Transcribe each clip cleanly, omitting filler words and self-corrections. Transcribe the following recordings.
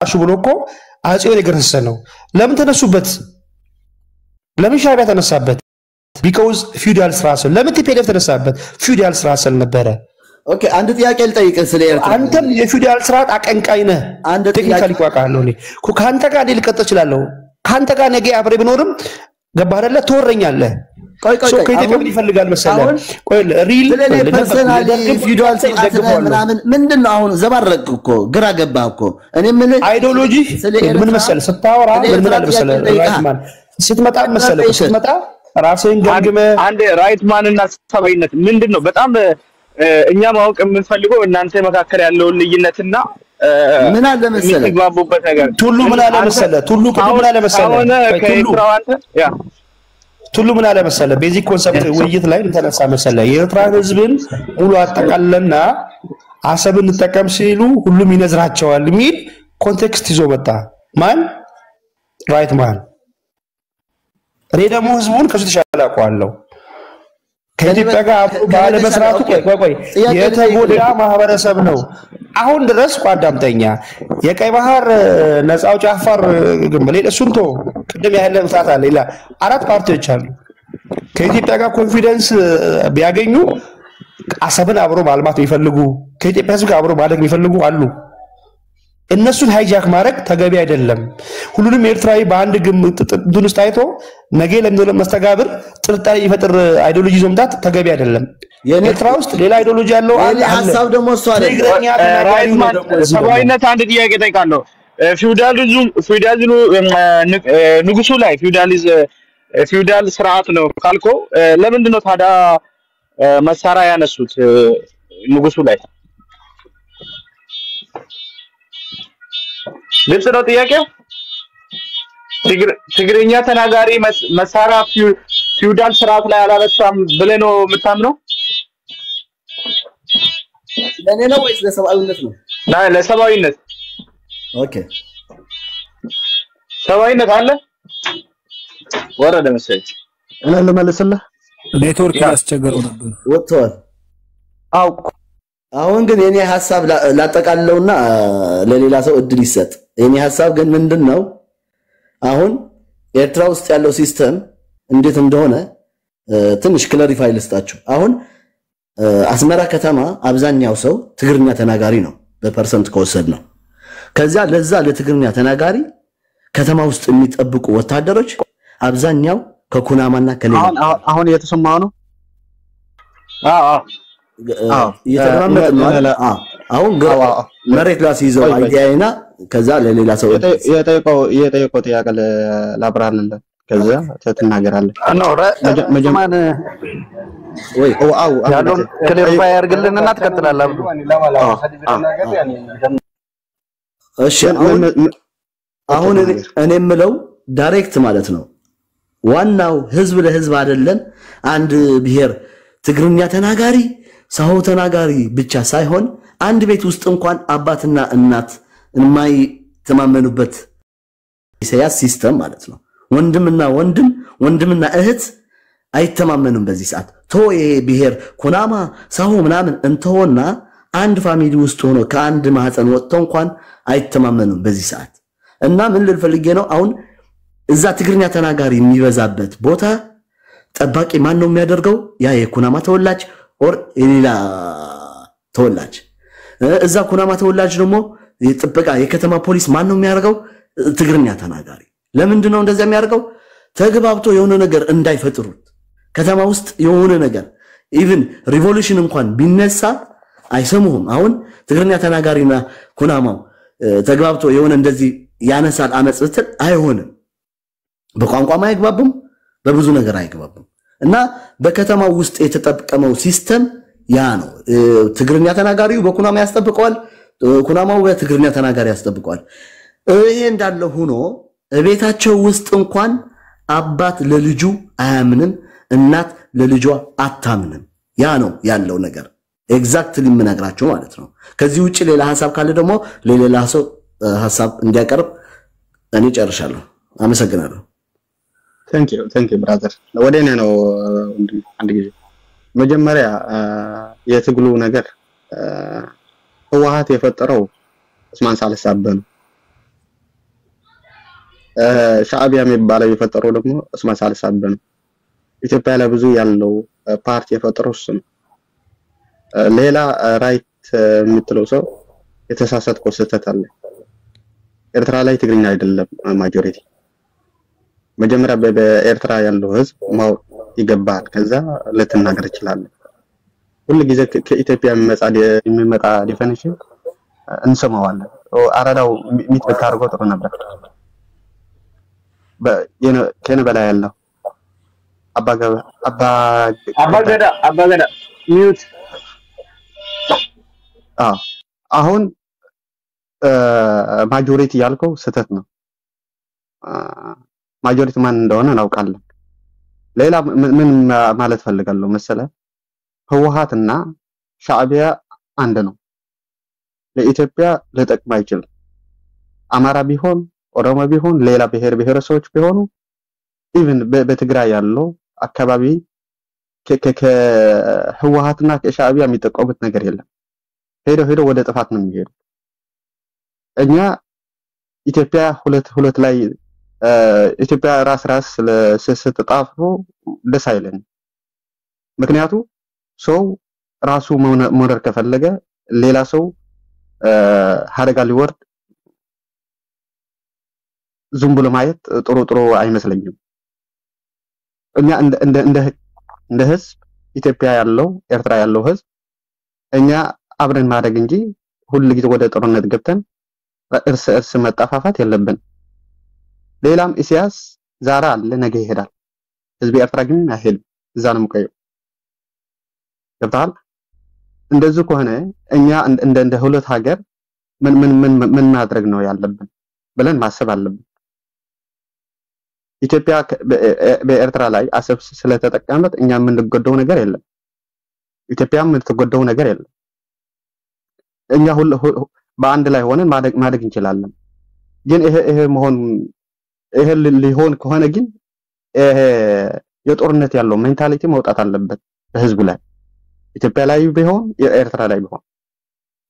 አሹ ብሎኮ አጼው የገረሰ ነው ለምን ተነሱበት ለምን ሻዕቢያ ተነሳበት because feudal ስራሰል ለምን ቲፒኤልኤፍ ተነሳበት feudal ስራሰል ነበረ ኦኬ አንድ ጥያቄ ልጠይቅ ስለ ኤርትራ አንተም የፊውዳል ስርዓት አቀንቃኝ ነህ አንድ ቴክኒካሊ ቋቃለሁ እኔ ካንተ ጋር ልቀጥ እችላለሁ ካንተ ጋር ነገ አብሬ ብኖርም ገባ አይደለ ተወረኛለህ ቆይ ከኢትዮጵያ ምን ይፈልጋል መሰለህ ቆይ ሪል ፐርሰናሊ ፊውዳል ስርዓት ምንድነው አሁን ዘባረቅ እኮ ግራ ገባ እኮ እኔ ምን አይዲዮሎጂ ምን መሰለህ ስታወራ ምን አለ መሰለህ ራይትማን ስትመጣ መሰለህ ስትመጣ ራስህን ገምግመ አንድ ራይትማንና ሰባይነት ምንድነው በጣም እኛ ማወቅ የምንፈልገው እናንተ መካከለ ያለው ልዩነትና ምን አለ መሰለህ ተግባቡበት ነገር ሁሉ ምን አለ መሰለህ ሁሉ ምን አለ መሰለህ ሁሉ ምን አለ መሰለህ ቤዚክ ኮንሰፕት ውይይት ላይ ተነሳ መሰለህ የኤርትራ ህዝብን ሙሉ አጠቃለልና አሰብን ተጠቀም ሲሉ ሁሉም ይነዝራቸዋል ሚል ኮንቴክስት ይዞ መጣ ማን ራይትማን ረደሞ ህዝቡን ከሱ ተሻላቋለው ከኢትዮጵያ ጋር ባለ መስራቱ ቆይ የተጎዳ ማህበረሰብ ነው አሁን ድረስ ቋዳምጠኛ የቀይ ባህር ነፃው ጫፋር ግንበሌ እሱንቶ ቅድም ያለ ምሳት አለ ይላ አራት ፓርቲዎች አሉ ከኢትዮጵያ ጋር ኮንፊደንስ ቢያገኙ አሰብን አብሮ ማልማት ይፈልጉ ከኢትዮጵያ ህዝብ ጋር አብሮ ማደግ ይፈልጉ አሉ እነሱን ሃይጃክ ማድረግ ተገቢ አይደለም ሁሉንም ኤርትራዊ በአንድ ግምት ዱንስ ታይቶ ነገ ለምን መስተጋብር ጥርጣሬ ይፈጥር አይዲዮሎጂ ዞምታት ተገቢ አይደለም የኤርትራ ውስጥ ሌላ አይዲዮሎጂ ያለው አለ ሐሳብ ደግሞ እሱ አለ ራይትማን ሰባይነት አንድ ጥያቄ ጠይቃለሁ ፊውዳሊዝሙ ንጉሱ ላይ ፊውዳል ስርዓት ነው ካልኮ ለምንድን ነው ታዲያ መሳሪያ ያነሱት ንጉሱ ላይ ልብስ ነው ጥያቄው ትግርኛ ተናጋሪ መሳሪያ ፊውዳል ስርዓት ላይ አላነሳም ብለህ ነው የምታምነው ለኔ ነው ወይስ ለሰባዊነት ነው ለሰባዊነት ኦኬ ሰባዊነት አለ ወረደ መሰለኝ እኔ ለመለስልህ ኔትወርክ ያስቸገረው ነበር ወጥቷል አሁን ግን የኔ ሐሳብ ላጠቃለውና ለሌላ ሰው እድል ይሰጥ የኔ ሐሳብ ግን ምንድነው አሁን ኤርትራ ውስጥ ያለው ሲስተም እንዴት እንደሆነ ትንሽ ክላሪፋይ ልስጣችሁ አሁን አስመራ ከተማ አብዛኛው ሰው ትግርኛ ተናጋሪ ነው በፐርሰንት ከወሰድ ነው ከዛ ለዛ ለትግርኛ ተናጋሪ ከተማ ውስጥ የሚጠብቁ ወታደሮች አብዛኛው ከኩናማና ከሌላ አሁን እየተሰማው ነው እየተራመደ ነው አሁን መሬት ላይ ሲይዘው አይዲያይና ከዛ ለሌላ ሰው የጠየቀው ጥያቄ ላብራራለን ከዛ ተተናገራለህ መጀመሪያ ወይ ያለው ክሊርፋይ ያርግልንና ተከትላላችሁ እሺ አሁን እኔ የምለው ዳይሬክት ማለት ነው ዋናው ህዝብ ለህዝብ አይደለም አንድ ብሔር ትግርኛ ተናጋሪ ሳሆ ተናጋሪ ብቻ ሳይሆን አንድ ቤት ውስጥ እንኳን አባትና እናት የማይተማመኑበት ኢሳያስ ሲስተም ማለት ነው ወንድምና እህት አይተማመኑም በዚህ ሰዓት ቶዬ ብሔር ኩናማ ሳሆ ምናምን እንተውና አንድ ፋሚሊ ውስጥ ሆኖ ከአንድ ማህፀን ወጥተው እንኳን አይተማመኑም በዚህ ሰዓት እና ምን ልፈልጌ ነው አሁን እዛ ትግርኛ ተናጋሪ የሚበዛበት ቦታ ጠባቂ ማን ነው የሚያደርገው ያ የኩናማ ተወላጅ ኦር ኢላ ተወላጅ እዛ ኩናማ ተወላጅ ደግሞ የጥበቃ የከተማ ፖሊስ ማን ነው የሚያደርገው ትግርኛ ተናጋሪ ለምንድን ነው እንደዛ የሚያደርገው ተግባብቶ የሆነ ነገር እንዳይፈጥሩት ከተማ ውስጥ የሆነ ነገር ኢቭን ሪቮሉሽን እንኳን ቢነሳ አይሰሙም አሁን ትግርኛ ተናጋሪና ኩናማው ተግባብቶ የሆነ እንደዚህ ያነሳል አመጽ ብትል አይሆንም በቋንቋም አይግባቡም በብዙ ነገር አይግባቡም እና በከተማው ውስጥ የተጠቀመው ሲስተም ያ ነው ትግርኛ ተናጋሪው በኩናማ ያስጠብቀዋል ኩናማው በትግርኛ ተናጋሪ ያስጠብቀዋል ይሄ እንዳለ ሆኖ ቤታቸው ውስጥ እንኳን አባት ለልጁ አያምንም እናት ለልጇ አታምንም ያ ነው ያለው ነገር ኤግዛክትሊ ምነግራችሁ ማለት ነው ከዚህ ውጪ ሌላ ሐሳብ ካለ ደግሞ ለሌላ ሰው ሐሳብ እንዲያቀርብ እኔ ጨርሻለሁ አመሰግናለሁ Thank you brother ወደኔ ነው አንድ ጊዜ መጀመሪያ የትግሉ ነገር ህወሓት የፈጠረው ኡስማን ሳልሳበ ነው ሻዕቢያ የሚባለው የፈጠረው ደግሞ እስማኤል ሳልሳብ ነው። ኢትዮጵያ ላይ ብዙ ያለው ፓርቲ የፈጠረው እሱ ነው። ሌላ ራይት የምትለው ሰው የተሳሳተው ስህተት አለ። ኤርትራ ላይ ትግርኛ አይደለም ማጆሪቲ። መጀመሪያ በኤርትራ ያለው ህዝብ ማወቅ ይገባል። ከዛ ልትናገር ይችላል። ሁሉ ጊዜ ከኢትዮጵያ የሚመጣ ዲፊኒሽን እንሰማዋለን። አራዳው ሚት ብታርገው ጥሩ ነበር። ከነ በላይ ያለው አባገዳ ሚውት አሁን ማጆሪቲ ያልከው ስህተት ነው። ማጆሪቲ ማን እንደሆነ እናውቃለን። ሌላ ምን ማለት ፈልጋለሁ መሰለ ህወሓትና ሻዕቢያ አንድ ነው። ለኢትዮጵያ ለጠቅም አይችልም። አማራ ቢሆን ኦሮሞ ቢሆን ሌላ ብሔር ብሔረሰቦች ቢሆኑ ኢቭን በትግራይ ያለው አካባቢ ከህወሓትና ከሻዕቢያ የሚጠቀሙት ነገር የለም። ሄዶ ወደ ጥፋት ነው የሚሄዱ። እኛ ኢትዮጵያ ሁለት ላይ ኢትዮጵያ ራስ ስትጣፉ ደስ አይለን። ምክንያቱ ሰው ራሱ መውረድ ከፈለገ ሌላ ሰው ሀረጋ ሊወርድ ዝም ብሎ ማየት ጥሩ አይመስለኝም። እኛ እንደ ህዝብ ኢትዮጵያ ያለው ኤርትራ ያለው ህዝብ እኛ አብረን ማደግ እንጂ ሁሉ ጊዜ ወደ ጦርነት ገብተን እርስ መጣፋፋት የለብን። ሌላም ኢሳያስ ዛሬ አለ ነገ ይሄዳል። ህዝብ ኤርትራ ግን አይሄድም። እዛ ነው የምቆየው። ገብቶሃል? እንደዚህ ከሆነ እኛ እንደ ሁለት ሀገር ምን ማድረግ ነው ያለብን ብለን ማሰብ አለብን። ኢትዮጵያ በኤርትራ ላይ አሰብ ስለተጠቀመት እኛ የምንጎዳው ነገር የለም። ኢትዮጵያም የምትጎዳው ነገር የለም። እኛ ሁሉ በአንድ ላይ ሆነን ማደግ እንችላለን። ግን ይሄ ሊሆን ከሆነ ግን የጦርነት ያለው ሜንታሊቲ መውጣት አለበት በህዝቡ ላይ። ኢትዮጵያ ላይ ቢሆን ኤርትራ ላይ ቢሆን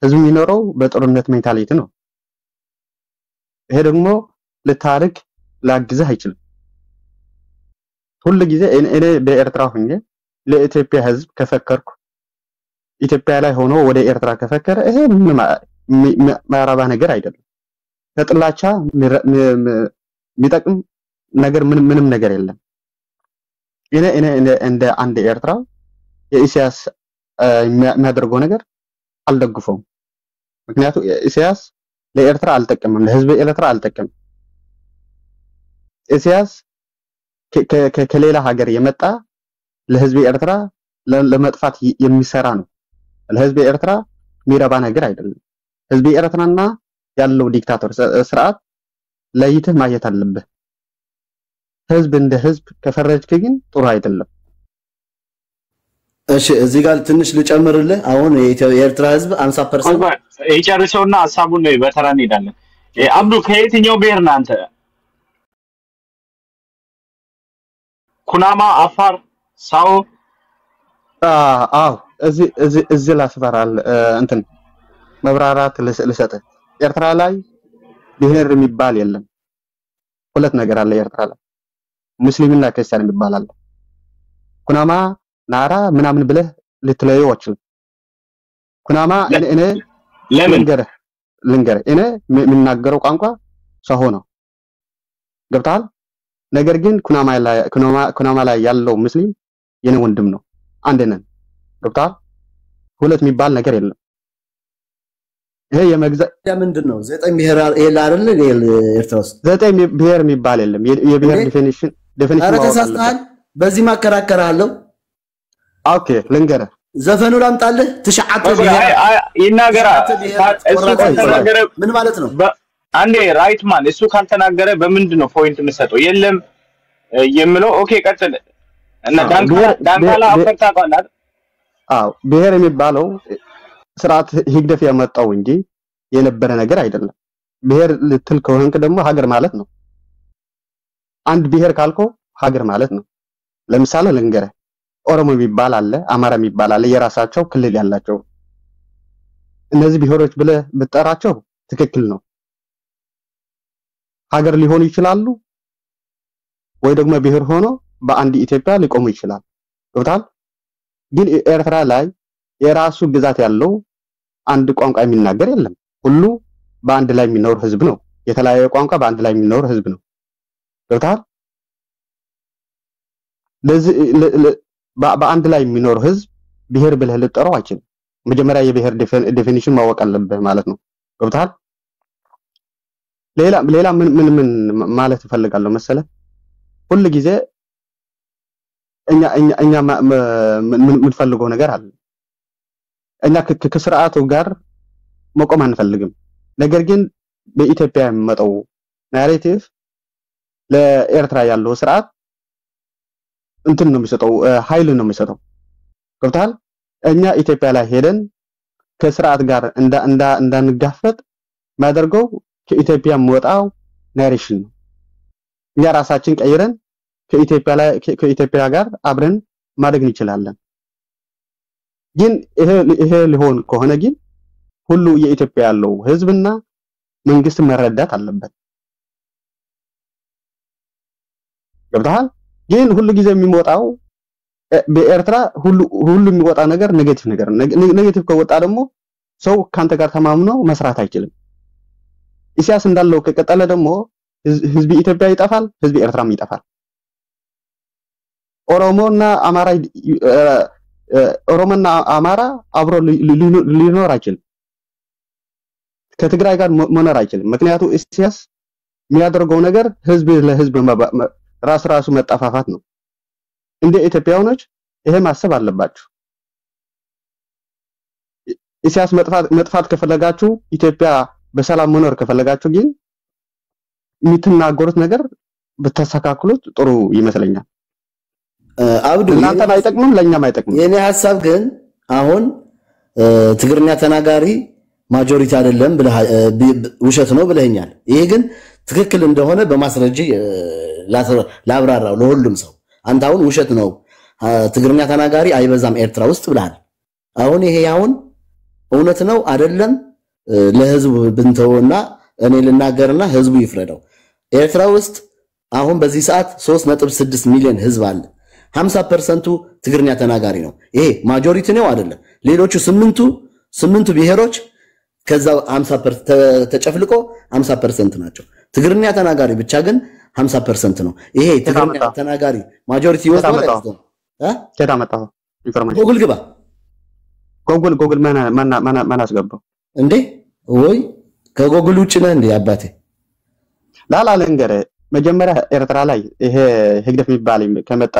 ህዝቡ የሚኖረው በጦርነት ሜንታሊቲ ነው። ይሄ ደግሞ ለታሪክ ላግዝህ አይችልም። ሁሉ ጊዜ እኔ በኤርትራ ሆኜ ለኢትዮጵያ ህዝብ ከፈከርኩ ኢትዮጵያ ላይ ሆኖ ወደ ኤርትራ ከፈከረ ይሄ ማራባ ነገር አይደለም። ከጥላቻ የሚጠቅም ነገር ምንም ነገር የለም። እኔ እንደ አንድ ኤርትራ የኢሳያስ የሚያደርገው ነገር አልደግፈውም። ምክንያቱም ኢሳያስ ለኤርትራ አልጠቀመም፣ ለህዝብ ኤርትራ አልጠቀመም። ኢሳያስ ከሌላ ሀገር የመጣ ለህዝብ ኤርትራ ለመጥፋት የሚሰራ ነው። ለህዝብ ኤርትራ የሚረባ ነገር አይደለም። ህዝብ ኤርትራና ያለው ዲክታተር ስርዓት ለይተህ ማየት አለብህ። ህዝብ እንደ ህዝብ ከፈረጅክ ግን ጥሩ አይደለም። እሺ እዚህ ጋር ትንሽ ልጨምርልህ። አሁን የኤርትራ ህዝብ 50% ይጨርሰውና ሐሳቡን ነው በተራ እንሄዳለን። አብዱ ከየትኛው ብሔር ነህ አንተ? ኩናማ፣ አፋር፣ ሳው? አዎ እዚህ ላስፈራል እንትን መብራራት ልሰጥህ። ኤርትራ ላይ ብሔር የሚባል የለም። ሁለት ነገር አለ ኤርትራ ላይ፣ ሙስሊምና ክርስቲያን የሚባል አለ። ኩናማ ናራ ምናምን ብለህ ልትለየው አትችልም። ኩናማ እኔ ልንገርህ እኔ የምናገረው ቋንቋ ሳሆ ነው። ገብቶሃል? ነገር ግን ኩናማ ላይ ያለው ሙስሊም የኔ ወንድም ነው። አንድ ነን። ገብቶሃል? ሁለት የሚባል ነገር የለም። ይሄ የመግዛት ምንድነው? 9 ብሔር ይሄ አይደል? ኤርትራ ውስጥ 9 ብሔር የሚባል የለም። የብሔር ዲፊኒሽን ተሳስተሃል። በዚህ ማከራከራለሁ። ኦኬ ልንገርህ፣ ዘፈኑ ላምጣልህ። ተሻዓተ ይናገራ እሱ ካልተናገረ ምን ማለት ነው? አንዴ ራይትማን እሱ ካልተናገረ በምንድን ነው ፖይንት የምሰጠው? የለም የምለው። ኦኬ ቀጥል። እና ዳንካላ አፈርታ ቃላት ብሔር የሚባለው ስርዓት ህግደፍ ያመጣው እንጂ የነበረ ነገር አይደለም። ብሔር ልትል ከሆንክ ደግሞ ሀገር ማለት ነው። አንድ ብሔር ካልኮ ሀገር ማለት ነው። ለምሳሌ ልንገርህ፣ ኦሮሞ የሚባል አለ፣ አማራ የሚባል አለ፣ የራሳቸው ክልል ያላቸው። እነዚህ ብሔሮች ብለህ ብትጠራቸው ትክክል ነው። ሀገር ሊሆኑ ይችላሉ ወይ ደግሞ ብሔር ሆኖ በአንድ ኢትዮጵያ ሊቆሙ ይችላል ገብቷል ግን ኤርትራ ላይ የራሱ ግዛት ያለው አንድ ቋንቋ የሚናገር የለም ሁሉ በአንድ ላይ የሚኖር ህዝብ ነው የተለያየ ቋንቋ በአንድ ላይ የሚኖር ህዝብ ነው ገብቷል ለዚህ በአንድ ላይ የሚኖር ህዝብ ብሔር ብለህ ልጠራው አይችልም መጀመሪያ የብሔር ዴፊኒሽን ማወቅ አለበት ማለት ነው ገብቷል ሌላ ምን ማለት እፈልጋለሁ መሰለ ሁሉ ጊዜ እኛ ምን ፈልገው ነገር አለ እኛ ከስርዓቱ ጋር መቆም አንፈልግም ነገር ግን በኢትዮጵያ የሚመጣው ናሬቲቭ ለኤርትራ ያለው ስርዓት እንትን ነው የሚሰጠው ኃይል ነው የሚሰጠው ገብቷል እኛ ኢትዮጵያ ላይ ሄደን ከስርዓት ጋር እንዳንጋፈጥ ማደርገው ከኢትዮጵያ ወጣው ናሬሽን ነው እኛ ራሳችን ቀይረን ከኢትዮጵያ ጋር አብረን ማደግ እንችላለን ግን ይሄ ሊሆን ከሆነ ግን ሁሉ የኢትዮጵያ ያለው ህዝብና መንግስት መረዳት አለበት ገብቷል ግን ሁሉ ጊዜ የሚወጣው በኤርትራ ሁሉ የሚወጣ ነገር ኔጌቲቭ ከወጣ ደግሞ ሰው ካንተ ጋር ተማምኖ መስራት አይችልም ኢሳያስ እንዳለው ከቀጠለ ደግሞ ህዝብ ኢትዮጵያ ይጠፋል ህዝብ ኤርትራም ይጠፋል ኦሮሞና አማራ አብሮ ሊኖር አይችልም ከትግራይ ጋር መኖር አይችልም ምክንያቱም ኢሳያስ የሚያደርገው ነገር ህዝብ ለህዝብ ራሱ መጣፋፋት ነው እንደ ኢትዮጵያውያኖች ይሄ ማሰብ አለባችሁ ኢሳያስ መጥፋት ከፈለጋችሁ ኢትዮጵያ በሰላም መኖር ከፈለጋችሁ ግን የምትናገሩት ነገር በተስተካክሉት ጥሩ ይመስለኛል አብዱ እናንተም አይጠቅምም ለኛም አይጠቅምም የኔ ሐሳብ ግን አሁን ትግርኛ ተናጋሪ ማጆሪቲ አይደለም ውሸት ነው ብለኛል ይሄ ግን ትክክል እንደሆነ በማስረጃ ላብራራው ለሁሉም ሰው አንተ አሁን ውሸት ነው ትግርኛ ተናጋሪ አይበዛም ኤርትራ ውስጥ ብለሃል አሁን ይሄ አሁን እውነት ነው አይደለም ለህዝቡ ብንተውና እኔ ልናገርና ህዝቡ ይፍረደው ኤርትራ ውስጥ አሁን በዚህ ሰዓት 3.6 ሚሊዮን ህዝብ አለ 50% ትግርኛ ተናጋሪ ነው ይሄ ማጆሪቲ ነው አይደለም ሌሎቹ 8 ብሔሮች ከዛው 50% ተጨፍልቆ 50% ናቸው ትግርኛ ተናጋሪ ብቻ ግን 50% ነው ይሄ ትግርኛ ተናጋሪ ማጆሪቲ ይወጣል ከታመጣው ኢንፎርሜሽን ጉግል ግባ ጉግል ማን አስገባው እንዴ ወይ ከጉግል ውጭ ነህ እንዴ አባቴ ላላ ለንገረ መጀመሪያ ኤርትራ ላይ ይሄ ህግደፍ የሚባል ከመጣ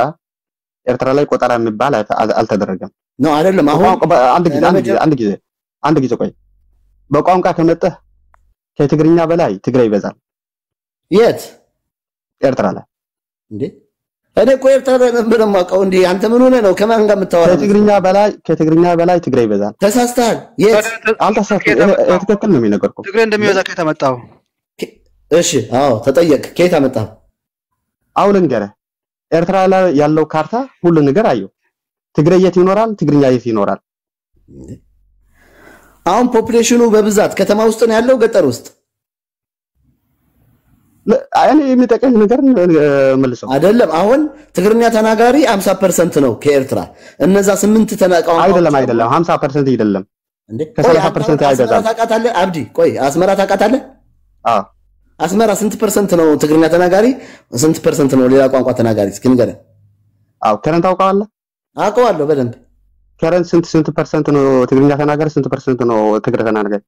ኤርትራ ላይ ቆጠራ የሚባል አልተደረገም ነው አይደለም አሁን አንድ ጊዜ ቆይ በቋንቋ ከመጣ ከትግርኛ በላይ ትግራይ ይበዛል የት ኤርትራ ላይ እንዴ እኔ እኮ ኤርትራ ላይ ነበር ማቀው እንዴ አንተ ምን ሆነ ነው ከማን ጋር የምታወራው ከትግርኛ በላይ ትግራይ ይበዛል ተሳስተሃል የት አልተሳስተም ትክክል ነው የሚነገርኩ ትግራይ እንደሚበዛ ከተመጣው እሺ አዎ ተጠየቅ ከየት አመጣው አሁን እንገረ ኤርትራ ላይ ያለው ካርታ ሁሉ ነገር አየው ትግራይ የት ይኖራል ትግርኛ የት ይኖራል አሁን ፖፑሌሽኑ በብዛት ከተማ ውስጥ ነው ያለው ገጠር ውስጥ አይኔ የሚጠቀም ነገር መልሰው አይደለም አሁን ትግርኛ ተናጋሪ 50% ነው ከኤርትራ እነዛ 8 ተናቃው አይደለም 50% አይደለም እንዴ ከ30% አይደለም ታቃታለህ አብዲ ቆይ አስመራ ታቃታለህ አስመራ ስንት ፐርሰንት ነው ትግርኛ ተናጋሪ ስንት ፐርሰንት ነው ሌላ ቋንቋ ተናጋሪ እስኪ ንገረኝ ከረን ታውቃለህ አውቀዋለሁ በደንብ ከረን ስንት ፐርሰንት ነው ትግርኛ ተናጋሪ ስንት ፐርሰንት ነው ትግረ ተናጋሪ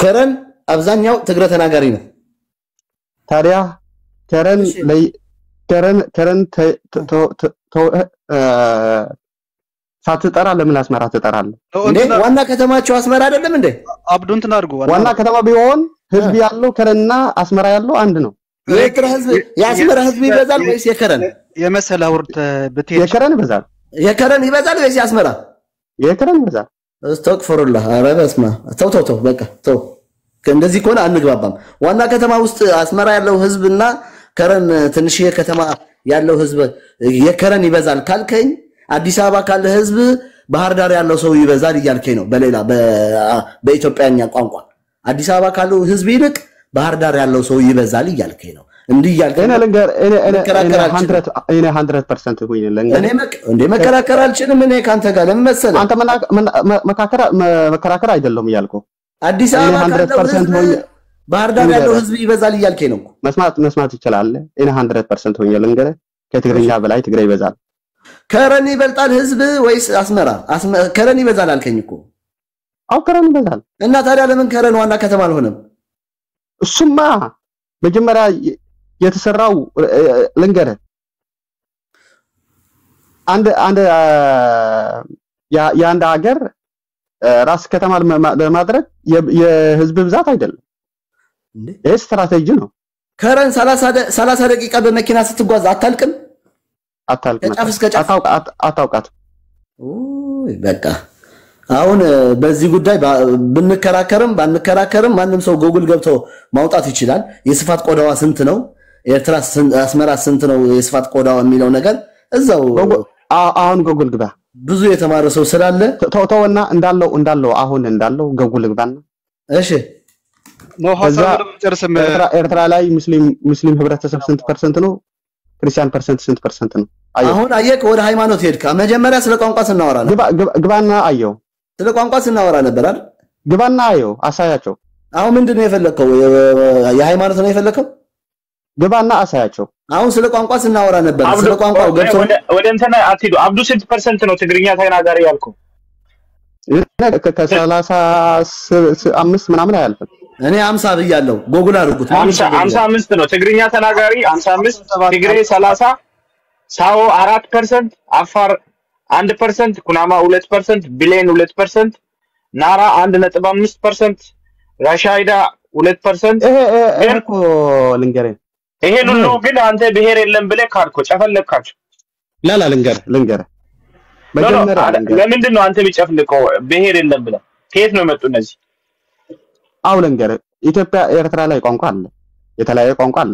ከረን አብዛኛው ትግረ ተናጋሪ ነው ታዲያ ከረን ሳትጠራ ለምን አስመራ ትጠራለህ እንዴ ዋና ከተማቸው አስመራ አይደለም እንዴ አብዱን ተናርጉ ዋና ከተማ ቢሆን ህዝብ ያለው ከረንና አስመራ ያለው አንድ ነው የኤርትራ ህዝብ የአስመራ ህዝብ ይበዛል ወይስ የከረን የመሰለ አውርት በትሄድ የከረን ይበዛል ወይስ የአስመራ የከረን ይበዛል استغفرالله ኧረ በስመ ተው በቃ ተው እንደዚህ ከሆነ አንግባባም ዋና ከተማ ውስጥ አስመራ ያለው ህዝብና ከረን ትንሽዬ ከተማ ያለው ህዝብ የከረን ይበዛል ካልከኝ አዲስ አበባ ካለ ህዝብ ባህር ዳር ያለው ሰው ይበዛል ይያልከኝ ነው በሌላ በኢትዮጵያኛ ቋንቋ አዲስ አበባ ካለው ህዝብ ይልቅ ባህር ዳር ያለው ሰው ይበዛል እያልከኝ ነው እንዲህ እያልከኝ እኔ ልንገር እኔ 100% ሆይ ለንገር እኔ እንደ መከራከር አልችልም እኔ ካንተ ጋር ለምን መሰለህ አንተ መከራከር አይደለም እያልከው አዲስ አበባ 100% ሆይ ባህር ዳር ያለው ህዝብ ይበዛል እያልከኝ ነው መስማት ይችላል እኔ 100% ሆይ ለንገር ከትግርኛ በላይ ትግሬ ይበዛል ከረን ይበልጣል ህዝብ ወይስ አስመራ ከረን ይበዛል አልከኝ እኮ አው ከረን ይበዛል እና ታዲያ ለምን ከረን ዋና ከተማ አልሆነም እሱማ መጀመሪያ የተሰራው ልንገር አንድ የአንድ ሀገር ራስ ከተማ ለማድረግ የህዝብ ብዛት አይደለም እንዴ ስትራቴጂ ነው ከረን 30 ደቂቃ በመኪና ስትጓዝ አታልቅም አታውቃት ኦይ በቃ አሁን በዚህ ጉዳይ ብንከራከርም ባንከራከርም ማንንም ሰው ጎግል ገብቶ ማውጣት ይችላል የስፋት ቆዳዋ ስንት ነው ኤርትራ አስመራ ስንት ነው የስፋት ቆዳዋ የሚለው ነገር እዛው አሁን ጎግል ግባ ብዙ የተማረ ሰው ስላለ ተውተውና እንዳለው አሁን እንዳለው ጎግል ግባና እሺ ነው ሐሳብ ጨርሰም ኤርትራ ላይ ሙስሊም ህብረተሰብ ስንት ፐርሰንት ነው ክርስቲያን ፐርሰንት ስንት ፐርሰንት ነው አሁን አየክ ወደ ሃይማኖት ሄድካ መጀመሪያ ስለ ቋንቋ ስናወራ ነው ግባና አየው ስለ ቋንቋ ስናወራ ነበር አይደል ግባና አየው አሳያቸው አሁን ምንድነው የፈለከው የሃይማኖት ነው የፈለከው ግባና አሳያቸው አሁን ስለ ቋንቋ ስናወራ ነበር ስለ ቋንቋው ገብቶ ወደ እንተና አትሂዱ አብዱ ስንት ፐርሰንት ነው ትግርኛ ተናጋሪ ያልከው ከ35 ምናምን አያልፍም እኔ 50 ብያለሁ ጎግል አድርጉት 55 ነው ትግርኛ ተናጋሪ 55 ትግሬ 30 ሳኦ 4% አፋር 1% ኩናማ 2% ብሌን 2% ናራ 1.5% ራሻይዳ 2% እኮ ልንገርህ ይሄን ሁሉ ግን አንተ ብሄር የለም ብለህ ካድኮ ጨፈለካችሁ ላላ ልንገርህ መጀመሪያ ለምንድን ነው አንተ የሚጨፍልቀው ብሄር የለም ብለህ ከየት ነው መጡ እነዚህ አው ልንገርህ ኢትዮጵያ ኤርትራ ላይ ቋንቋ አለ የተለያየ ቋንቋ አለ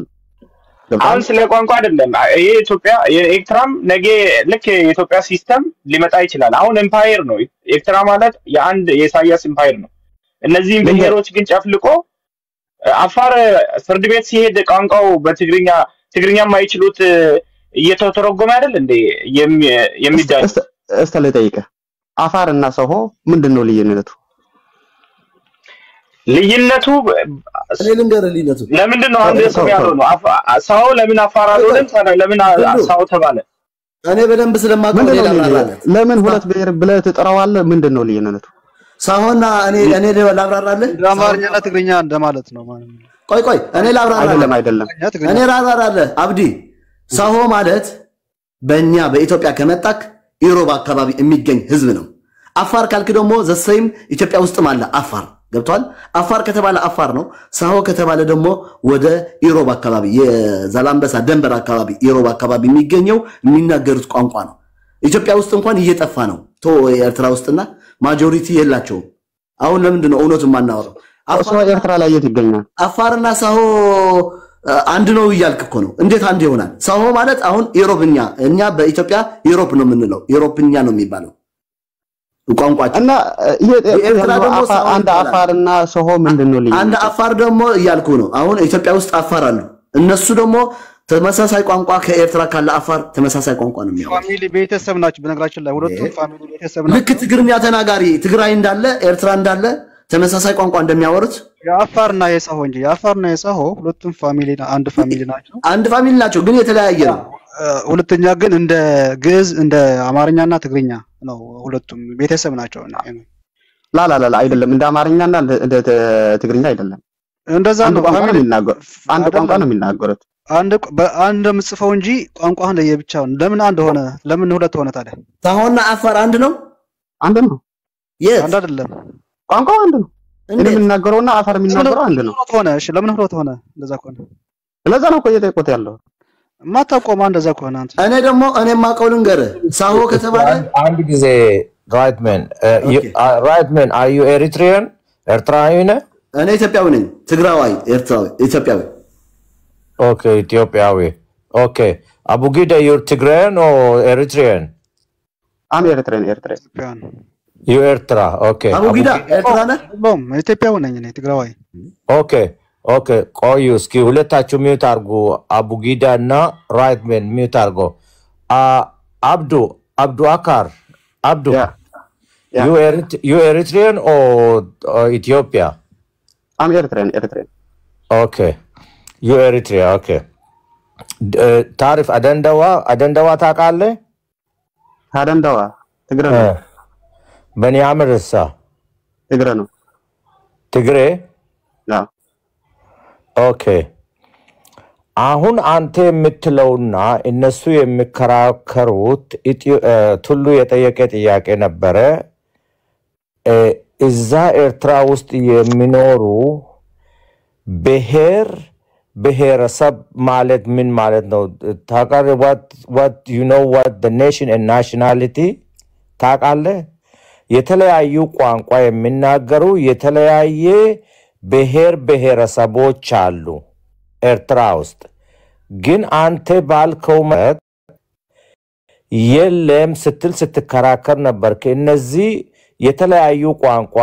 አሁን ስለ ቋንቋ አይደለም ይሄ ኢትዮጵያ የኤርትራም ነገ ልክ የኢትዮጵያ ሲስተም ሊመጣ ይችላል አሁን ኤምፓየር ነው ኤርትራ ማለት የአንድ የኢሳያስ ኤምፓየር ነው እነዚህም ብሄሮች ግን ጨፍልቆ አፋር ፍርድ ቤት ሲሄድ ቋንቋው ትግርኛ ማይችሉት እየተተረጎመ አይደል እንዴ የሚዳኝ ለጠይቀ አፋር እና ሰሆ ምንድነው ልዩነቱ ልዩነቱ ለምንድን ነው አንድ ሰው ያለው ነው ሰው ለምን አፋር አልሆነም ለምን ሰው ተባለ እኔ በደንብ ስለማውቀው ለምን ሁለት ብሄር ብለህ ትጠራዋለህ ምንድነው ልዩነቱ ሳሆና እኔ ላብራራለህ አማርኛና ትግርኛ እንደማለት ነው ማለት ነው ቆይ እኔ ላብራራለህ አይደለም እኔ ላብራራለህ አብዲ ሳሆ ማለት በእኛ በኢትዮጵያ ከመጣክ ኢሮብ አካባቢ የሚገኝ ህዝብ ነው አፋር ካልክ ደግሞ ዘሰይም ኢትዮጵያ ውስጥ ማለ አፋር ገብቷል አፋር ከተባለ አፋር ነው ሳሆ ከተባለ ደግሞ ወደ ኢሮብ አካባቢ የዛላምበሳ ደንበር አካባቢ ኢሮብ አካባቢ የሚገኘው የሚናገሩት ቋንቋ ነው ኢትዮጵያ ውስጥ እንኳን እየጠፋ ነው ኤርትራ ውስጥና ማጆሪቲ የላቸው አሁን ለምንድን ነው እውነቱን ማናወራው አፋር ኤርትራ ላይ ይገኛል አፋርና ሳሆ አንድ ነው ይያልክ እኮ ነው እንዴት አንድ ይሆናል ሳሆ ማለት አሁን ኢሮብኛ እኛ በኢትዮጵያ ኢሮፕ ነው የምንለው ኢሮፕኛ ነው የሚባለው ቋንቋቸው እና ኤርትራ ደግሞ አንድ አፋርና ሳሆ ምንድነው ልዩ አንድ አፋር ደግሞ ይያልኩ ነው አሁን ኢትዮጵያ ውስጥ አፋር አሉ እነሱ ደግሞ ተመሳሳይ ቋንቋ ከኤርትራ ካለ አፋር ተመሳሳይ ቋንቋ ነው የሚያወሩት ፋሚሊ ቤተሰብ ናቸው በነገራችን ላይ ሁለቱም ፋሚሊ ቤተሰብ ናቸው ልክ ትግርኛ ተናጋሪ ትግራይ እንዳለ ኤርትራ እንዳለ ተመሳሳይ ቋንቋ እንደሚያወሩት የአፋርና የሳሆ እንጂ የአፋርና የሳሆ ሁለቱም ፋሚሊ አንድ ፋሚሊ ናቸው ግን የተለያየ ነው ሁለተኛ ግን እንደ ግዕዝ እንደ አማርኛና ትግርኛ ነው ሁለቱም ቤተሰብ ናቸው ላላ አይደለም እንደ አማርኛና እንደ ትግርኛ አይደለም እንደዛ ነው ፋሚሊ አንድ ቋንቋ ነው የሚናገሩት አንድ ምጽፈው እንጂ ቋንቋው ለየብቻው ለምን አንድ ሆነ ለምን ሁለት ሆነ ታዲያ ታሆና አፋር አንድ ነው አንድ አይደለም ቋንቋው አንድ ነው እኔ የምናገረውና አፋር የሚናገረው አንድ ነው ሆነ እሺ ለምን ሁለት ሆነ እንደዛ ከሆነ ለዛ ነው እኮ እየጠየቁት ያለው ማታቆማ እንደዛ ከሆነ አንተ እኔ ደግሞ እኔ ማቀው ልንገርህ ሳሆ ከተባለ አንድ ጊዜ ራይትመን are you Eritrean ኤርትራዊ ነህ እኔ ኢትዮጵያዊ ነኝ ትግራዋይ ኢትዮጵያዊ Okay, Ethiopiawi. Okay. Abugida, you're Tigrayan or Eritrean? I'm Eritrean. You Eritrea. Okay. Abugida, Eritrea? Bom, Ethiopiawi ነኝ እኔ ትግራዋይ Okay. ኦኬ ቆዩ እስኪ ሁለታችሁ ሚውት አርጉ አቡጊዳ እና ራይትመን ሚውት አርጉ አብዱ አካር አብዱ you Eritrean or Ethiopia I'm Eritrean okay you Eritrea okay ታሪፍ አደንደዋ ታውቃለህ አደንደዋ ትግሬ ነው በኒያምርሳ ትግሬ ነው ትግሬ ነው ኦኬ አሁን አንተ የምትለውና እነሱ የሚከራከሩት ቱሉ የጠየቀ ጥያቄ ነበረ እዛ ኤርትራ ውስጥ የሚኖሩ ብሔረሰብ ማለት ምን ማለት ነው ታውቃለህ what you know what the nation and nationality ታውቃለህ የተለያዩ ቋንቋ የሚናገሩ የተለያየ ብሔረሰቦች አሉ ኤርትራ ውስጥ ግን አንተ ባልከው መት የለም ስትከራከር ነበር ከነዚህ የተለያዩ ቋንቋ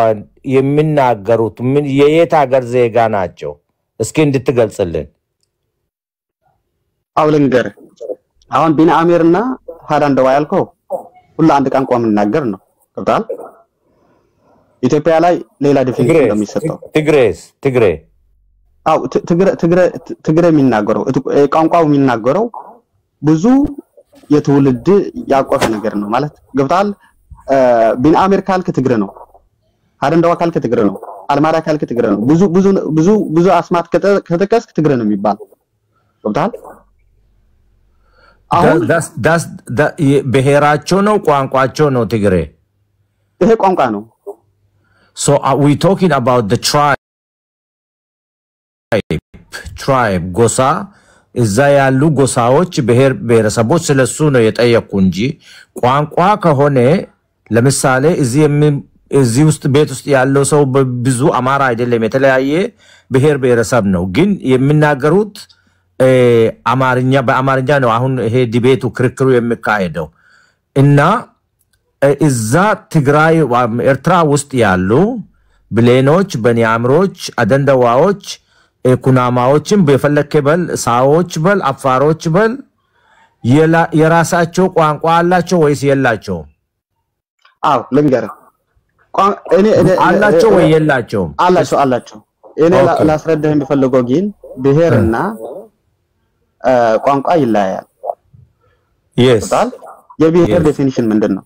የሚናገሩት ምን የየት ሀገር ዜጋ ናቸው እስኪ እንድትገልጽልን አውለንገር አሁን ቢንአሚርና ሃዳንደዋ ያልከው ሁሉ አንድ ቋንቋ የምናገር ነው ገብቷል ኢትዮጵያ ላይ ሌላ ዲፊኒሽን እንደሚሰጠው ትግሬ አው ትግሬ የሚናገረው ቋንቋው የሚናገረው ብዙ የትውልድ ያቆፈ ነገር ነው ማለት ገብቷል ቢንአሚር ካልክ ትግሬ ነው ሃዳንደዋ ካልክ ትግሬ ነው አልማራ ካልክ ትግሬ ነው ብዙ አስማት ከተቀስክ ትግሬ ነው የሚባል ገብቷል ዳስ ብሔራቸው ነው ቋንቋቸው ነው ትግሬ ይሄ ቋንቋ ነው so are we talking about the tribe ጎሳ እዛ ያሉ ጎሳዎች ብሔረሰቦች ስለሱ ነው የጠየቁ እንጂ ቋንቋ ከሆነ ለምሳሌ እዚህ ውስጥ ቤት ውስጥ ያለው ሰው ብዙ አማራ አይደለም የተለያየ ብሔረሰብ ነው ግን የሚናገሩት በአማርኛ ነው አሁን ይሄ ዲቤቱ ክርክሩ የሚካሄደው እና እዛ ትግራይ ኤርትራ ውስጥ ያሉ ብሌኖች በኒያምሮች አደንደዋዎች ኩናማዎችን በፈለከበል ሳዎች በል አፋሮች በል የራሳቸው ቋንቋ አላቸው ወይስ የላቸው አው ልንገር እኔ አላቸው ወይ የላቸው አላቸው እኔ ላስረዳህ የምፈልገው ግን ብሔርና ቋንቋ ይለያያል yes የብሔር ዴፊኒሽን ምንድነው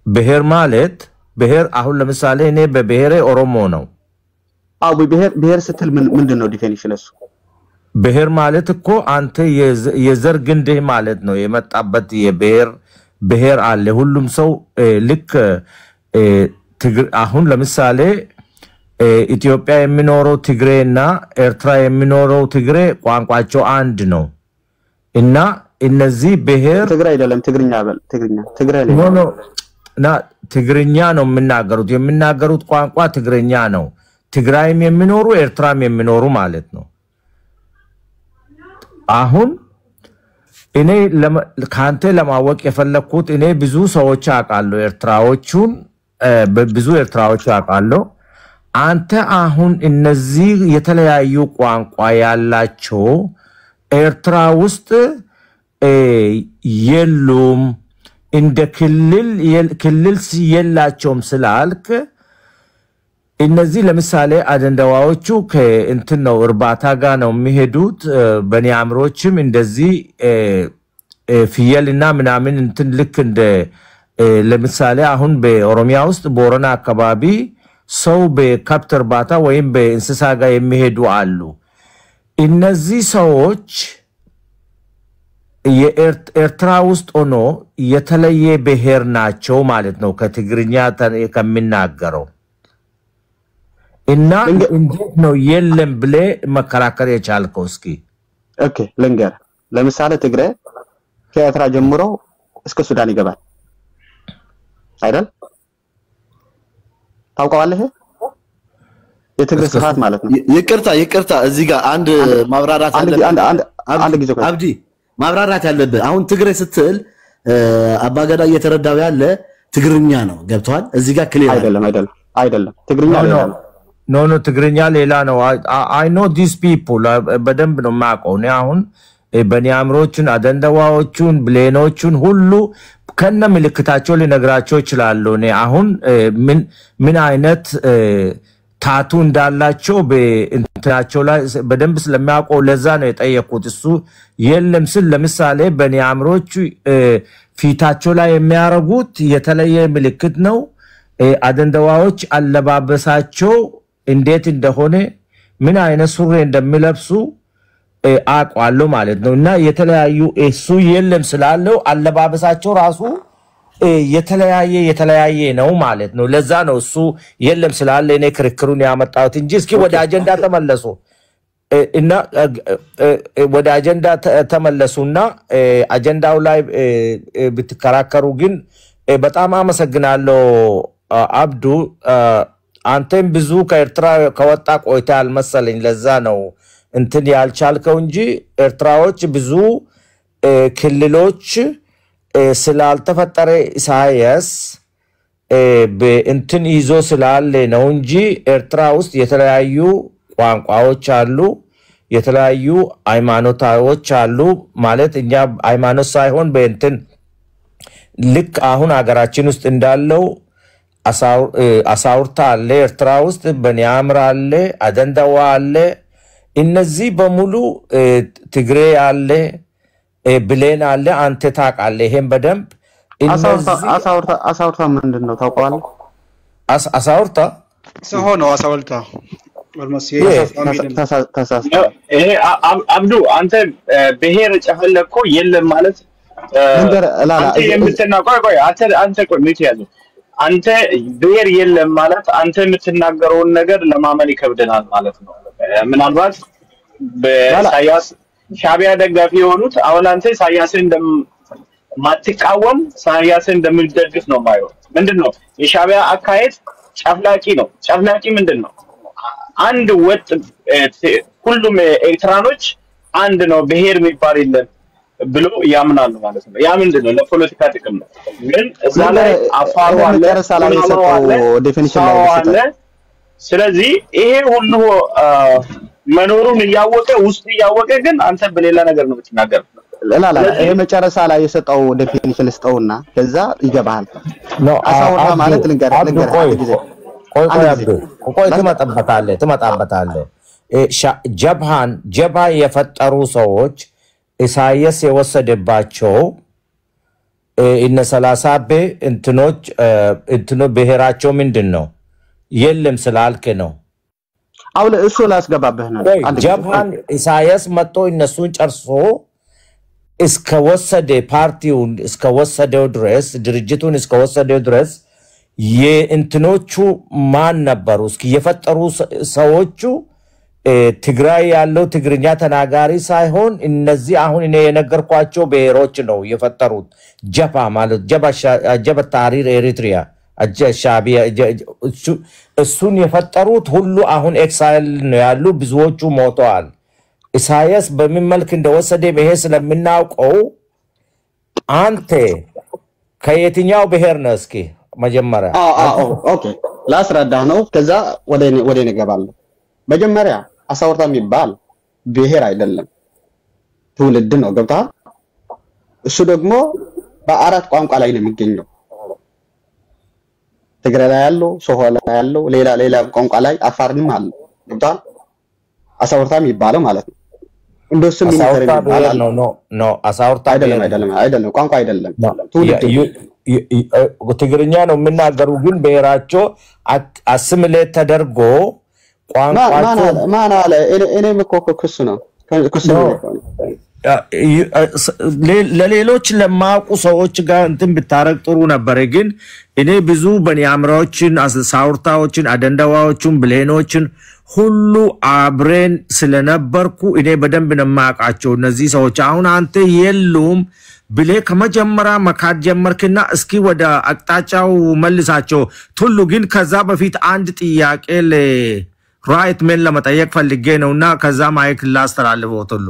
ብሔር ማለት ብሔር አሁን ለምሳሌ እኔ በብሔሬ ኦሮሞ ነው አው ብሔር ስትል ምንድነው ዲፊኒሽን እሱ ብሔር ማለት እኮ አንተ የዘር ግንድህ ማለት ነው የመጣበት ብሔር አለ ሁሉም ሰው ልክ አሁን ለምሳሌ ኢትዮጵያ የሚኖረው ትግሬና ኤርትራ የሚኖረው ትግሬ ቋንቋቸው አንድ ነው እና እነዚህ ብሔር ትግሬ አይደለም ትግርኛ ትግሬ ነው ትግርኛ ነው የሚናገሩት ቋንቋ ትግርኛ ነው ትግራይም የሚኖሩ ኤርትራም የሚኖሩ ማለት ነው አሁን እኔ ካንተ ለማወቅ የፈለኩት እኔ ብዙ ሰዎች አውቃለሁ ኤርትራዎቹን ብዙ ኤርትራዎች አውቃለሁ አንተ አሁን እነዚህ የተለያዩ ቋንቋ ያላቸው ኤርትራ ውስጥ የሉም እንደ ክልል የላቸውም ስላልክ እነዚህ ለምሳሌ አደንደዋዎቹ ከእንትን ነው እርባታ ጋር ነው የሚሄዱት በኒያምሮችም እንደዚህ ፍየልና ምናምን እንትን ልክ እንደ ለምሳሌ አሁን በኦሮሚያ ውስጥ ቦረና አካባቢ ሰው በከብት እርባታ ወይም በእንስሳ ጋር የሚሄዱ አሉ እነዚህ ሰዎች የኤርትራ ውስጥ ሆኖ የተለየ ብሔር ናቸው ማለት ነው ከትግርኛ ከሚናገረው እና እንዴት ነው የለም ብለ መከራከር የቻልከው እስኪ ኦኬ ልንገር ለምሳሌ ትግሬ ከኤርትራ ጀምሮ እስከ ሱዳን ይገባል አይደል ታውቀዋለህ የትግሬ ስፋት ማለት ነው ይቅርታ እዚህ ጋር አንድ ማብራራት አንድ ጊዜ አብዲ ማብራራት ያለበት አሁን ትግሬ ስትል አባገዳ እየተረዳው ያለ ትግርኛ ነው ገብቷል እዚህ ጋር ክሊር አይደለም ትግርኛ አይደለም ኖ ትግርኛ ሌላ ነው I know these people በደንብ ነው ማቀው ነው አሁን በኒያምሮቹን አደንደዋዎቹን ብሌኖቹን ሁሉ ከነ ምልክታቸው ሊነግራቸው ይችላል ነው አሁን ምን አይነት ታቱ እንዳላቸው በእንትናቸው ላይ በደንብ ስለሚያውቀው ለዛ ነው የጠየቁት እሱ የለም ስል ለምሳሌ በኒያምሮቹ ፊታቸው ላይ የሚያረጉት የተለየ ምልክት ነው አደንደዋዎች አለባበሳቸው እንዴት እንደሆነ ምን አይነት ሱሪ እንደሚለብሱ አቋለው ማለት ነውና የተለያዩ እሱ የለም ስላለው አለባበሳቸው ራሱ የተለያየ ነው ማለት ነው ለዛ ነው እሱ የለም ስላለ እኔ ክርክሩን ያመጣሁት እንጂ እስኪ ወደ አጀንዳ ተመለሱ እና ወደ አጀንዳ ተመለሱና አጀንዳው ላይ ብትከራከሩ ግን በጣም አመሰግናለሁ አብዱ አንተም ብዙ ከኤርትራ ከወጣ ቆይታ አልመሰለኝ ለዛ ነው እንትን ያልቻልከው እንጂ ኤርትራዎች ብዙ ክልሎች ስላልተፈጠረ ኢሳያስ በእንትን ይዞ ስላለ ነው እንጂ ኤርትራ ውስጥ የተለያዩ ቋንቋዎች አሉ የተለያዩ ሃይማኖታዎች አሉ ማለት እኛ ሃይማኖት ሳይሆን በእንትን ልክ አሁን አገራችን ውስጥ እንዳለው አሳውርታ አለ ኤርትራ ውስጥ በኒያምር አለ አደንዳዋ አለ እነዚህ በሙሉ ትግሬ አለ ብሌን አለ አንተ ታውቃለህ ይሄን በደንብ አሳውርታ ምንድነው ታውቃለህ አሳውርታ ሰሆነው አሳውልታ አብዱ አንተ ብሄር ጨፈለኮ የለም ማለት አንተ የምትናቆይ አንተ ቆይ ምት ያዙ አንተ ብሄር የለም ማለት አንተ የምትናገረውን ነገር ለማመን ይከብደናል ማለት ነው ምናልባት በሳያስ ሻቢያ ደጋፊ የሆኑት አሁን አንተ ሳያስን እንደማትቃወም ሳያስን እንደምትደግፍ ነው ማየው ምንድነው የሻቢያ አካሄድ ጨፍላቂ ነው ጨፍላቂ ምንድነው አንድ ወጥ ሁሉም ኤርትራኖች አንድ ነው ብሄር የሚባል የለም ብሎ ያምናሉ ማለት ነው ያ ምንድነው ለፖለቲካ ጥቅም ነው ግን እዛ ላይ አፋሩ አለ ዴፊኒሽን ላይ ስለዚህ ይሄ ሁሉ መኖሩን ያወቀ ውስጥ ያወቀ ግን አንተ በሌላ ነገር ነው የምትናገር ላላ ይሄ መጨረሻ ላይ የሰጠው ዴፊኒሽን ልስጠውና ከዛ ይገባል አሳውራ ማለት ልንገር ቆይ ትመጣበታለህ ጀብሃ የፈጠሩ ሰዎች ኢሳያስ የወሰደባቸው እነ 30 እንትኖ ብሄራቸው ምንድነው የለም ስላልከ ነው አውለ እሱ ላስገባብህ ነው ጀብሃን ኢሳያስ መጥቶ እነሱን ጨርሶ እስከወሰደ ፓርቲውን እስከወሰደው ድረስ ድርጅቱን እስከወሰደው ድረስ የእንትኖቹ ማን ነበሩ እስኪ የፈጠሩ ሰዎቹ ትግራይ ያለው ትግርኛ ተናጋሪ ሳይሆን እነዚህ አሁን እኔ የነገርኳቸው ብሄሮች ነው የፈጠሩት ጀባ ማለት ጀባ ታሪር ኤሪትሪያ ሻቢያ እሱን የፈጠሩት ሁሉ አሁን ኤክሳይል ነው ያሉ ብዙዎቹ ሞተዋል ኢሳያስ በሚመልክ እንደወሰደ ይሄ ስለምናውቀው አንተ ከየትኛው ብሄር ነህ እስኪ መጀመሪያ ኦኬ ላስረዳህ ነው ከዛ ወደ ነገባለሁ መጀመሪያ አሳውርታ የሚባል ብሄር አይደለም ትውልድ ነው ገብታል እሱ ደግሞ በአራት ቋንቋ ላይ ነው የሚገኘው ትግራይ ላይ ያለው ሶሆላ ላይ ያለው ሌላ ቋንቋ ላይ አፋርንም አለ ገብታል አሳውርታ የሚባለው ማለት ነው እንደሱ ምን ይተረጋጋል ነው አሳውርታ አይደለም ቋንቋ አይደለም ትግርኛ ነው የምናገሩ ግን ብሄራቸው አስምሌት ተደርጎ ቋንቋቸው ማን አለ እኔ መኮከኩስ ነው ለሌሎች ለማቁ ሰዎች ጋር እንትን ብታረግ ጥሩ ነበር ግን እኔ ብዙ በኒያምራዎችን ሳውርታዎችን አደንዳዋዎችን ብሌኖችን ሁሉ አብሬን ስለነበርኩ እኔ በደንብ ነው ማቃቸው እነዚህ ሰዎች አሁን አንተ የሉም ብሌ ከመጀመሪያ መካድ ጀመርክና እስኪ ወደ አቅጣጫው መልሳቸው ሁሉ ግን ከዛ በፊት አንድ ጥያቄ ራይት ሜን ለመጠየቅ ፈልጌ ነውና ከዛ ማይክ ላስተላልፈው ሁሉ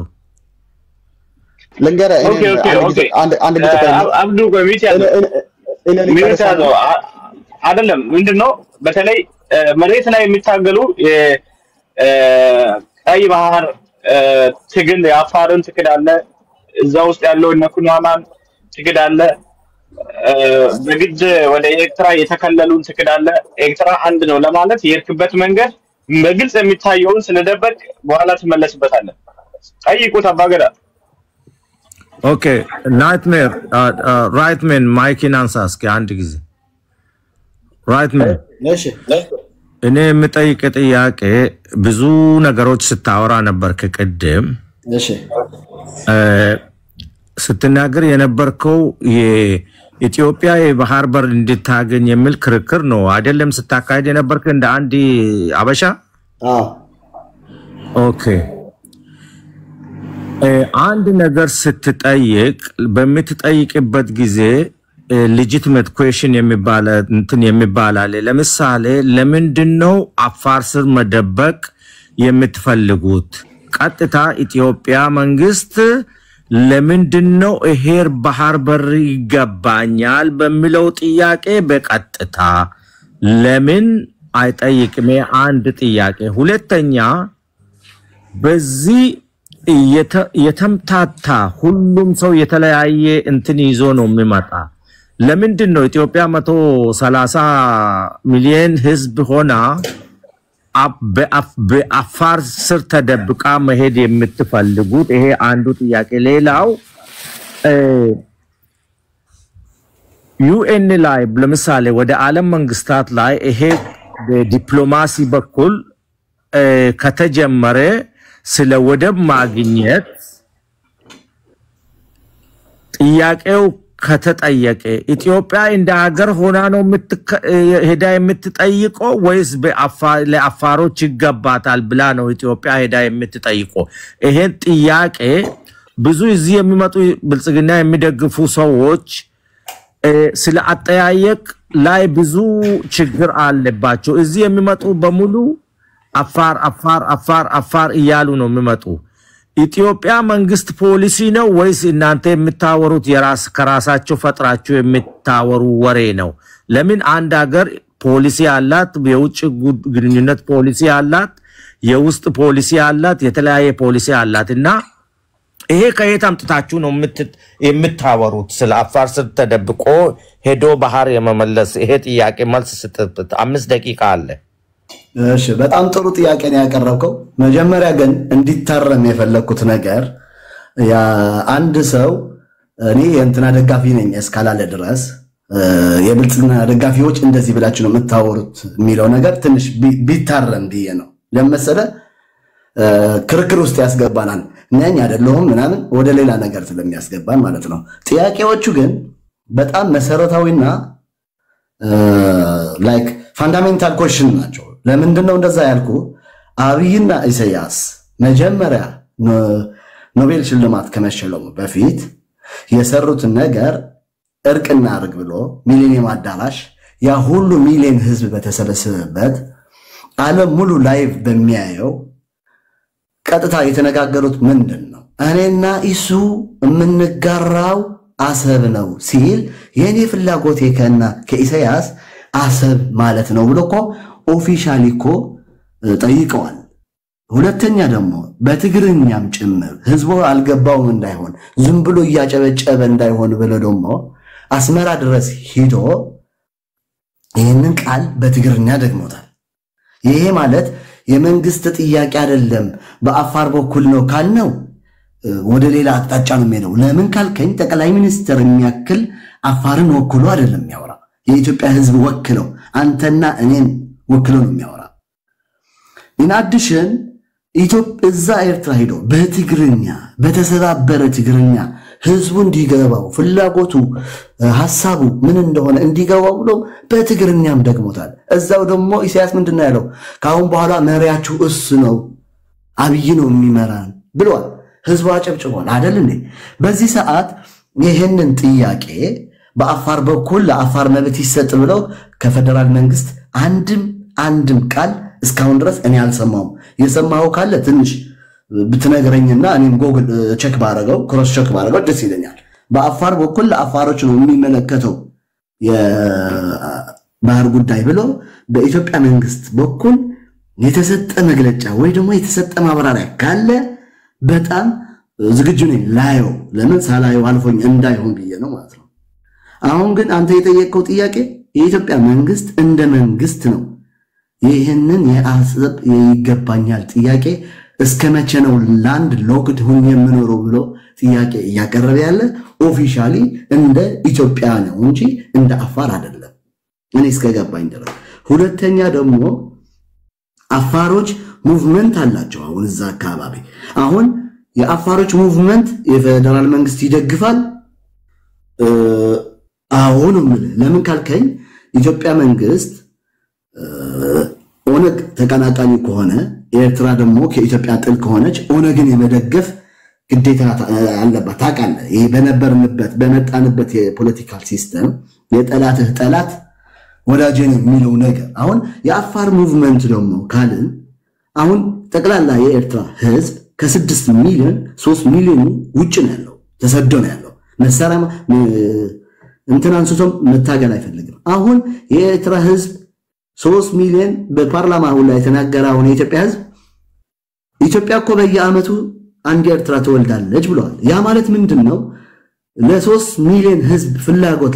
ለንገረ አንድ ልጅ አብዱ ጎሚት ያለው አይደለም ምንድነው በተለይ መሬት ላይ የሚታገሉ ቀይ ባህር ትግል የአፋርን ትግል አለ እዛ ውስጥ ያለው እነ ኩናማን ትግል አለ በግድ ወደ ኤርትራ የተከለሉን ትግል አለ ኤርትራ አንድ ነው ለማለት የርክበት መንገድ በግልጽ የሚታየውን ስለደበቅ በኋላ ተመለስበታለን ጠይቁት አባገዳ ኦኬ ናይትሜር ራይትመን ማይክን አንሳ እስኪ አንድ ጊዜ ራይትመን እሺ እኔ የምጠይቅ ጥያቄ ብዙ ነገሮች ስታወራ ነበር ከቀደም እሺ ስትናገር የነበርከው የኢትዮጵያ የባህር በር እንድታገኝ የሚል ክርክር ነው አይደለም ስታካሄድ የነበርከው እንደ አንድ አበሻ ኦኬ አንድ ነገር ስትጠይቅ በምትጠይቅበት ጊዜ legitimate question የሚባል እንትን የሚባል አለ ለምሳሌ ለምንድነው አፋር ስር መደበቅ የምትፈልጉት ቀጥታ ኢትዮጵያ መንግስት ለምንድነው እሄር ባህር በር ይገባኛል በሚለው ጥያቄ በቀጥታ ለምን አይጠይቅም አንድ ጥያቄ ሁለተኛ በዚህ የተምታታ ሁሉም ሰው የተለያየ እንትን ይዞ ነው የሚመጣ ለምንድነው ኢትዮጵያ 130 ሚሊዮን ህዝብ ሆና በአፋር ስር ተደብቃ መሄድ የምትፈልጉት ይሄ አንዱ ጥያቄ ሌላው ዩኤን ላይ ለምሳሌ ወደ ዓለም መንግስታት ላይ ይሄ በዲፕሎማሲ በኩል ከተጀመረ ስለ ወደብ ማግኘት ጥያቄው ከተጠየቀ ኢትዮጵያ እንደ ሀገር ሆና ነው ሄዳ የምትጠይቀው ወይስ ለአፋሮች ይገባታል ብላ ነው ኢትዮጵያ ሄዳ የምትጠይቀው ይሄን ጥያቄ ብዙ እዚህ የሚመጡ ብልጽግና የሚደግፉ ሰዎች ስለ አጠያየቅ ላይ ብዙ ችግር አለባቸው እዚህ የሚመጡ በሙሉ አፋር እያሉ ነው የሚመጡ ኢትዮጵያ መንግስት ፖሊሲ ነው ወይስ እናንተ የምታወሩት ከራሳቸው ፈጥራችሁ የምታወሩ ወሬ ነው ለምን አንድ ሀገር ፖሊሲ አላት የውጭ ግንኙነት ፖሊሲ አላት የውስጥ ፖሊሲ አላት የተለያየ ፖሊሲ አላትና ይሄ ከየት አምጥታችሁ ነው የምታወሩት ስለ አፋር ስር ተደብቆ ሄዶ ባህር የመመለስ ይሄ ጥያቄ መልስ ስትሰጥ 5 ደቂቃ አለ እሺ በጣም ጥሩ ጥያቄ ነው ያቀረብከው መጀመሪያ ግን እንዲታረም የፈለኩት ነገር ያ አንድ ሰው እኔ የእንትና ደጋፊ ነኝ እስካላለ ድረስ የብልጽግና ደጋፊዎች እንደዚህ ብላችሁ ነው የምታወሩት የሚለው ነገር ትንሽ ቢታረም ብዬ ነው ለምሳሌ ክርክር ውስጥ ያስገባናል ነኝ አይደለሁም ምናምን ወደ ሌላ ነገር ስለሚያስገባን ማለት ነው ጥያቄዎቹ ግን በጣም መሰረታዊና ላይክ ፋንዳሜንታል ኩዌስችን ናቸው ለምንድነው እንደዛ ያልኩ አብይና ኢሳያስ መጀመሪያ ኖቤል ሽልማት ከመሸለሙ በፊት የሰሩት ነገር እርቅና አርግ ብሎ ሚሊኒየም አዳራሽ ያ ሁሉ ሚሊዮን ህዝብ በተሰበሰበበት ዓለም ሙሉ ላይቭ በሚያየው ቀጥታ የተነጋገሩት ምንድነው እኔና ኢሱ የምንጋራው አሰብ ነው ሲል የኔ ፍላጎት ከኢሳያስ አሰብ ማለት ነው ብሎ እኮ ኦፊሻሊ እኮ ጠይቀዋል ሁለተኛ ደግሞ በትግርኛም ጭምር ህዝቡ አልገባውም እንዳይሆን ዝም ብሎ ያጨበጨበ እንዳይሆን ብሎ ደግሞ አስመራ ድረስ ሂዶ ይሄንን ቃል በትግርኛ ደግሞታል ይሄ ማለት የመንግስት ጥያቄ አይደለም በአፋር በኩል ነው ካልነው ወደ ሌላ አቅጣጫ ነው የሚሄደው ለምን ካልከኝ ጠቅላይ ሚኒስትር የሚያክል አፋርን ወክሎ አይደለም የሚያወራ የኢትዮጵያ ህዝብ ወክለው አንተና እኔን ወክሎ ነው የሚያወራ in addition ኢትዮጵያ እዛ ኤርትራ ሄዶ በትግርኛ በተሰባበረ ትግርኛ ህዝቡ እንዲገባው ፍላጎቱ ሐሳቡ ምን እንደሆነ እንዲገባው ብሎ በትግርኛም ደግሞታል እዛው ደግሞ ኢሳያስ ምንድነው ያለው ካሁን በኋላ መሪያችሁ እሱ ነው አብይ ነው የሚመራን ብሏል ህዝቡ አጨብጭቧል አይደል እንዴ በዚህ ሰዓት ይሄንን ጥያቄ በአፋር በኩል ለአፋር መብት ይሰጥ ብለው ከፌደራል መንግስት አንድም ቃል እስካሁን ድረስ እኔ አልሰማውም የሰማው ካለ ትንሽ ብትነግረኝና እኔም ጎግል ቼክ ባረጋው ክሮስ ቼክ ባረጋው ደስ ይለኛል በአፋር በኩል ለአፋሮች ነው የሚመለከተው ባህር ጉዳይ ብሎ በኢትዮጵያ መንግስት በኩል የተሰጠ መግለጫ ወይ ደግሞ የተሰጠ ማብራሪያ ካለ በጣም ዝግጁ ነኝ ላየው። ለምን ሳላየው አልፎኝ እንዳይሆን ብዬ ነው ማለት ነው። አሁን ግን አንተ የጠየቀው ጥያቄ የኢትዮጵያ መንግስት እንደ መንግስት ነው ይሄንን የአሰብ ይገባኛል ጥያቄ እስከ መቼ ነው ላንድ ሎክድ ሆኜ የምኖረው ብሎ ጥያቄ ያቀረበ ያለ ኦፊሻሊ እንደ ኢትዮጵያ ነው እንጂ እንደ አፋር አይደለም እኔ እስከገባኝ ድረስ። ሁለተኛ ደግሞ አፋሮች ሙቭመንት አላቸው አሁን እዛ አካባቢ። አሁን የአፋሮች ሙቭመንት የፌደራል መንግስት ይደግፋል። አሁን ለምን ካልከኝ ኢትዮጵያ መንግስት ኦነግ ተቀናቃኝ ከሆነ ኤርትራ ደግሞ ከኢትዮጵያ ጥል ከሆነች ኦነግን የመደገፍ ግዴታ አለባት። ታውቃለህ ይሄ በነበርንበት በመጣንበት የፖለቲካል ሲስተም የጠላትህ ጠላት ወዳጄ ነው የሚለው ነገር። አሁን የአፋር ሙቭመንት ደግሞ ካልን አሁን ጠቅላላ የኤርትራ ህዝብ ከ6 ሚሊዮን 3 ሚሊዮን ውጭ ነው ያለው ተሰዶ ነው ያለው። መሳሪያ እንትን አንስቶም መታገል አይፈልግም። አሁን የኤርትራ ህዝብ 3 ሚሊዮን በፓርላማው ላይ ተናገራው ነው የኢትዮጵያ ህዝብ ኢትዮጵያ እኮ በየአመቱ አንድ ኤርትራ ተወልዳለች ብለዋል። ያ ማለት ምንድነው ለ3 ሚሊዮን ህዝብ ፍላጎት